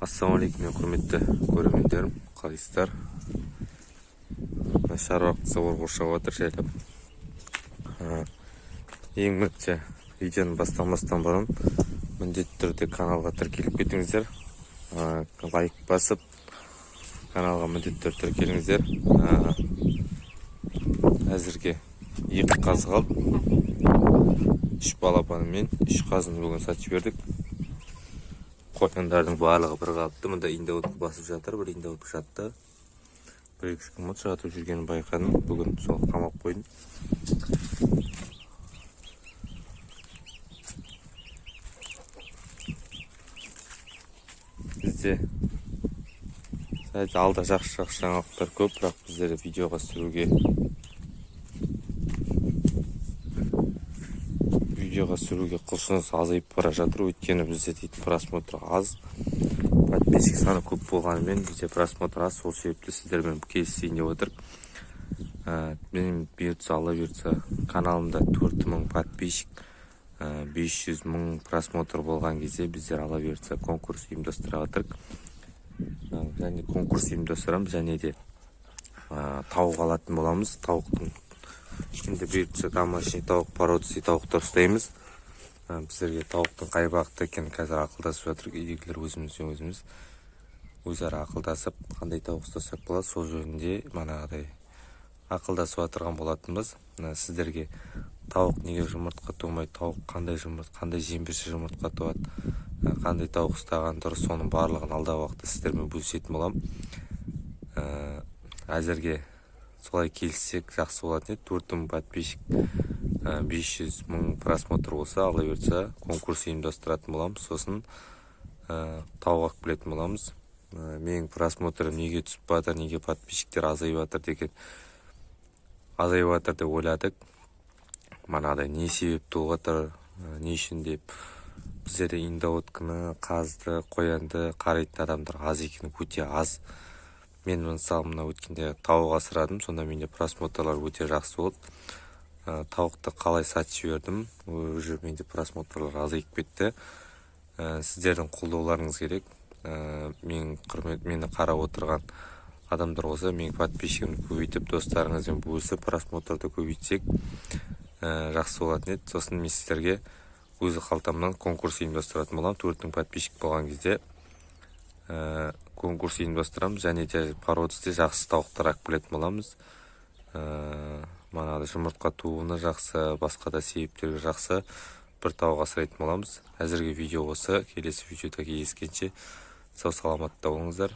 Ассалаумалейкум, құрметті көрермендерім, қалайсыздар? Шаруа қызығыр қоршап отыр жайлап. Ең бірінші видеоны бастамастан бұрын міндетті түрде каналға тіркеліп кетіңіздер. Лайк басып, каналға міндетті түрде тіркеліңіздер. Әзірге 2 қазы қалды. 3 балапанымен 3 қазыны бүгін сатып бердік. Қойындардың барлығы бір қалыпты. Мұнда индеутқа басып жатыр, бір индеут жатты. 1-2 күн жатып жүргенін байқадым. Бүгін сол қамап қойдым. Бізде алда жақсы жаңалықтар көп, бірақ біздер видеоға сүруге құлшыныс азайып бара жатыр. Өйткені бізде дейтін просмотр аз, подписчик саны көп болғанымен бізде просмотр аз. Сол себепті сіздермен келісейін деп отыр. Менің алла бұйыртса каналымда 4000 подписчик, 500 000 просмотр болған кезде біздер алла бұйыртса конкурс ұйымдастыра жатырмыз. Және конкурс ұйымдастырамыз, және де тауық алатын боламыз. Тауықтың енді бұйыртса домашний тауық, породистый тауықтар ұстаймыз. Біздерге тауықтың қай бағытта екенін қазір ақылдасып жатыр. Үйдегілер өзіміз өзара ақылдасып, қандай тауық ұстасақ болады, сол жөнінде манағыдай ақылдасып отырған болатынбыз. Сіздерге тауық неге жұмыртқа туылмайды, тауық қандай жем берсе жұмыртқа туады, қандай тауық ұстаған дұрыс, соның барлығын алдағы уақытта сіздермен бөлісетін боламын. Әзірге солай келіссек жақсы болатын еді. 4000 подписчик, 500 000 просмотр болса, алла бұйыртса конкурс ұйымдастыратын боламыз. Сосын тауық білетін боламыз. Менің просмотрым неге түсіп батыр, неге подписчиктер азайып жатыр деп ойладық. Манағыдай не себепті олғатыр, не үшін деп. Біздерде индеутканы, қазды, қоянды қарайтын адамдар аз екені, өте аз. Мен мысалы мына өткенде тауық асырадым, сонда менде просмотрлар өте жақсы болды. Тауықты қалай сатып жібердім, уже менде просмотрлар азайып кетті. Сіздердің қолдауларыңыз керек. Мені қарап отырған адамдар болса, менің подписчигімді көбейтіп, достарыңызбен бөлісіп, просмотрды көбейтсек жақсы болатын еді. Сосын мен сіздерге өзі қалтамнан конкурс ұйымдастыратын боламын. 4000 подписчик болған кезде конкурс ұйымдастырамыз, және де породисті жақсы тауықтар алып келетін боламыз. Манағыдай жұмыртқа тууына жақсы, басқа да себептерге жақсы бір тауық асырайтын боламыз. Әзірге видео осы. Келесі видеода кездескенше сау саламатта болыңыздар.